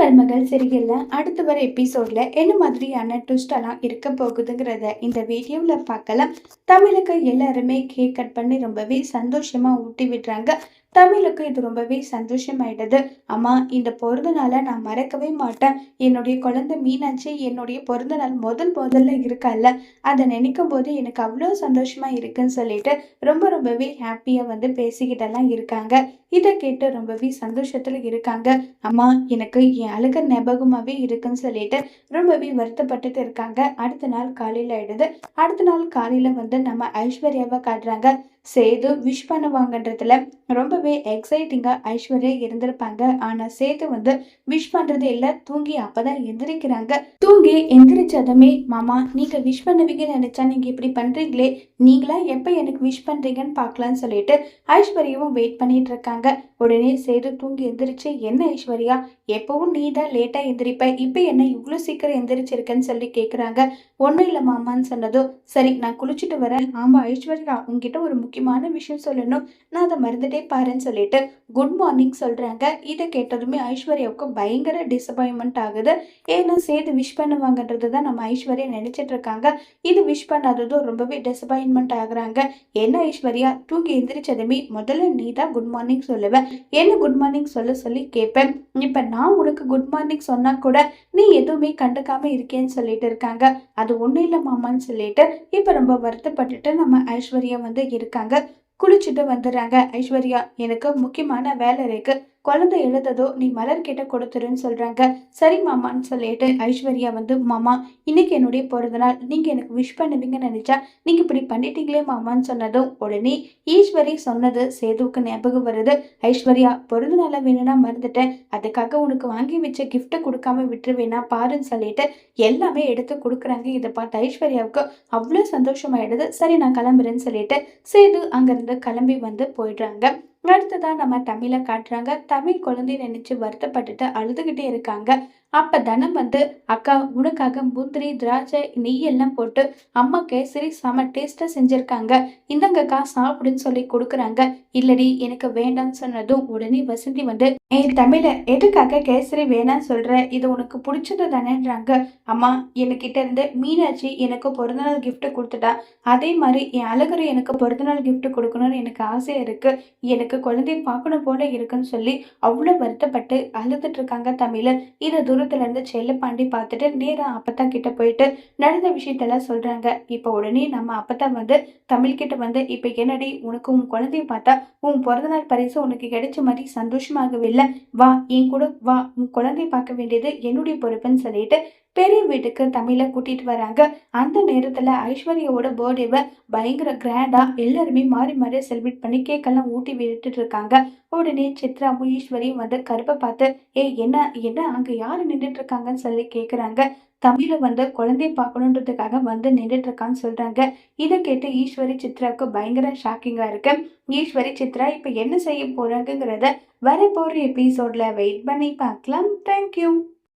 மருமகள் சீரியல்ல அடுத்து வர எபிசோட்ல என்ன மாதிரியான ட்விஸ்ட் எல்லாம் இருக்க போகுதுங்கிறத இந்த வீடியோல பார்க்கலாம். தமிழுக்கு எல்லாருமே கேக் கட் பண்ணி ரொம்பவே சந்தோஷமா ஊட்டி விடுறாங்க. தமிழுக்கு இது ரொம்பவே சந்தோஷமாயிடுது. அம்மா, இந்த பிறந்த நாளை நான் மறக்கவே மாட்டேன். என்னுடைய குழந்தை மீனாட்சி என்னுடைய பிறந்த நாள் முதல்ல இருக்கல்ல, அதை நினைக்கும் போது எனக்கு அவ்வளோ சந்தோஷமா இருக்குன்னு சொல்லிட்டு ரொம்பவே ஹாப்பியா பேசிக்கிட்டெல்லாம் இருக்காங்க. இதை கேட்டு ரொம்பவே சந்தோஷத்துல இருக்காங்க. அம்மா, எனக்கு என் அழுக ஞாபகமாவே இருக்குன்னு சொல்லிட்டு ரொம்பவே வருத்தப்பட்டுட்டு இருக்காங்க. அடுத்த நாள் காலையில ஆயிடுது. அடுத்த நாள் காலையில நம்ம ஐஸ்வர்யாவை காட்டுறாங்க. சேது விஷ் பண்ணுவாங்கன்றதுல ரொம்பவே எக்ஸைட்டிங்கா ஐஸ்வர்யா இருந்திருப்பாங்க. ஆனா சேது விஷ் பண்றது இல்ல, தூங்கி அப்பதான் எந்திரிக்கிறாங்க. தூங்கி எந்திரிச்சதுமே, மாமா நீங்க விஷ் பண்ணுவீங்கன்னு நினைச்சா நீங்க இப்படி பண்றீங்களே, நீங்களா எப்ப எனக்கு விஷ் பண்றீங்கன்னு பார்க்கலான்னு சொல்லிட்டு ஐஸ்வர்யாவும் வெயிட் பண்ணிட்டு இருக்காங்க. உடனே சேது தூங்கி எந்திரிச்சு, என்ன ஐஸ்வர்யா, எப்பவும் நீ தான் லேட்டா எந்திரிப்ப, இப்ப என்ன இவ்வளவு சீக்கிரம் எந்திரிச்சிருக்கன்னு சொல்லி கேக்குறாங்க. ஒண்ணும் இல்ல மாமான்னு சொன்னதும், சரி நான் குளிச்சுட்டு வரேன். ஆமா ஐஸ்வர்யா, உங்ககிட்ட ஒரு முக்கியமான விஷயம் சொல்லணும், நான் அதை மறந்துட்டே பாருன்னு சொல்லிட்டு குட் மார்னிங் சொல்றாங்க. இதை கேட்டதுமே ஐஸ்வர்யாவுக்கு பயங்கர டிசப்பாயின்மெண்ட் ஆகுது. ஏன்னா சேது விஷ் பண்ணுவாங்கன்றது தான் நம்ம ஐஸ்வர்யா நினைச்சிட்டு இருக்காங்க. இது விஷ் பண்ணாததும் ரொம்பவே டிசப்பாயின்மெண்ட் ஆகுறாங்க. என்ன ஐஸ்வர்யா, தூங்கி எந்திரிச்சதுமே முதல்ல நீ தான் குட் மார்னிங் சொல்லுவேன், என்ன குட் மார்னிங் சொல்ல சொல்லி கேட்பேன். இப்ப நான் உனக்கு குட் மார்னிங் சொன்னா கூட நீ எதுவுமே கண்டுக்காம இருக்கேன்னு சொல்லிட்டு இருக்காங்க. அது ஒண்ணும் இல்ல மாமான்னு சொல்லிட்டு இப்ப ரொம்ப வருத்தப்பட்டுட்டு நம்ம ஐஸ்வர்யா இருக்காங்க. குளிச்சுட்டு வந்துடுறாங்க. ஐஸ்வர்யா, எனக்கு முக்கியமான வேலை இருக்கு, குழந்தை எழுததோ நீ மலர் கிட்ட கொடுத்துருன்னு சொல்றாங்க. சரி மாமான்னு சொல்லிட்டு ஐஸ்வர்யா மாமா, இன்னைக்கு என்னுடைய பிறந்த நாள், நீங்க எனக்கு விஷ் பண்ணுவீங்கன்னு நினைச்சா நீங்க இப்படி பண்ணிட்டீங்களே மாமான்னு சொன்னதும் உடனே ஈஸ்வரி சொன்னது சேதுவுக்கு ஞாபகம் வருது. ஐஸ்வர்யா, பிறந்த நாளை வேணும்னா மறந்துட்டேன், அதுக்காக உனக்கு வாங்கி வச்ச கிஃப்ட்டை கொடுக்காம விட்டுருவேனா பாருன்னு சொல்லிட்டு எல்லாமே எடுத்து கொடுக்குறாங்க. இதை பார்த்து ஐஸ்வர்யாவுக்கு அவ்வளோ சந்தோஷமாயிடுது. சரி நான் கிளம்புறேன்னு சொல்லிட்டு சேது அங்கிருந்து கிளம்பி போயிடுறாங்க. அடுத்ததான் நம்ம தமிழ காட்டுறாங்க. தமிழ் குழந்தைய நினைச்சு வருத்தப்பட்டுட்டு அழுதுகிட்டே இருக்காங்க. அப்ப தனம் அக்கா உனக்காக முந்திரி திராட்சை நெய் எல்லாம் போட்டு அம்மா கேசரி செம டேஸ்டா செஞ்சிருக்காங்க, இந்தங்கக்கா சாப்பிடுன்னு சொல்லி கொடுக்குறாங்க. இல்லடி எனக்கு வேண்டாம்னு சொன்னதும் உடனே வசந்தி தமிழ எதுக்காக கேசரி வேணான்னு சொல்ற, இது உனக்கு பிடிச்சது தானேன்றாங்க. அம்மா, என்கிட்ட இருந்து மீனாட்சி எனக்கு பிறந்தநாள் கிஃப்ட் கொடுத்துட்டா, அதே மாதிரி என் அழகரை எனக்கு பிறந்தநாள் கிஃப்ட் கொடுக்கணும்னு எனக்கு ஆசையா இருக்கு, எனக்கு குழந்தைய பார்க்கணும் போல இருக்குன்னு சொல்லி அவ்வளோ வருத்தப்பட்டு அழுதுட்டு இருக்காங்க தமிழ். இதை தூரத்துல இருந்து செல்லப்பாண்டி பார்த்துட்டு நேரா அப்பத்தா கிட்ட போயிட்டு நடந்த விஷயத்தெல்லாம் சொல்றாங்க. இப்ப உடனே நம்ம அப்பத்தா தமிழ் கிட்ட இப்ப என்னடி, உனக்கு உன் குழந்தைய பார்த்தா உன் பிறந்தநாள் பரிசு உனக்கு கிடைச்ச மாதிரி சந்தோஷமாகவே இல்லை, வா என் கூட வா, உன் குழந்தைய பார்க்க வேண்டியது என்னுடைய பொறுப்புன்னு சொல்லிட்டு பெரிய வீட்டுக்கு தமிழ கூட்டிட்டு வராங்க. அந்த நேரத்துல ஐஸ்வர்யாவோட பர்த்டேவை பயங்கர கிராண்டா எல்லாருமே மாறி மாறி செலிப்ரேட் பண்ணி கேக்கெல்லாம் ஊட்டி விட்டுட்டு இருக்காங்க. உடனே சித்ராவும் ஈஸ்வரியும் கருப்பை பார்த்து, ஏய் என்ன என்ன அங்க யாரு நின்றுட்டு இருக்காங்கன்னு சொல்லி கேக்குறாங்க. தமிழ குழந்தைய பார்க்கணுன்றதுக்காக நின்றுட்டு இருக்கான்னு சொல்றாங்க. இதை கேட்டு ஈஸ்வரி சித்ராவுக்கு பயங்கர ஷாக்கிங்கா இருக்கு. ஈஸ்வரி சித்ரா இப்ப என்ன செய்ய போறாங்கிறத வரப்போற எபிசோட்ல வெயிட் பண்ணி பார்க்கலாம். தேங்க்யூ.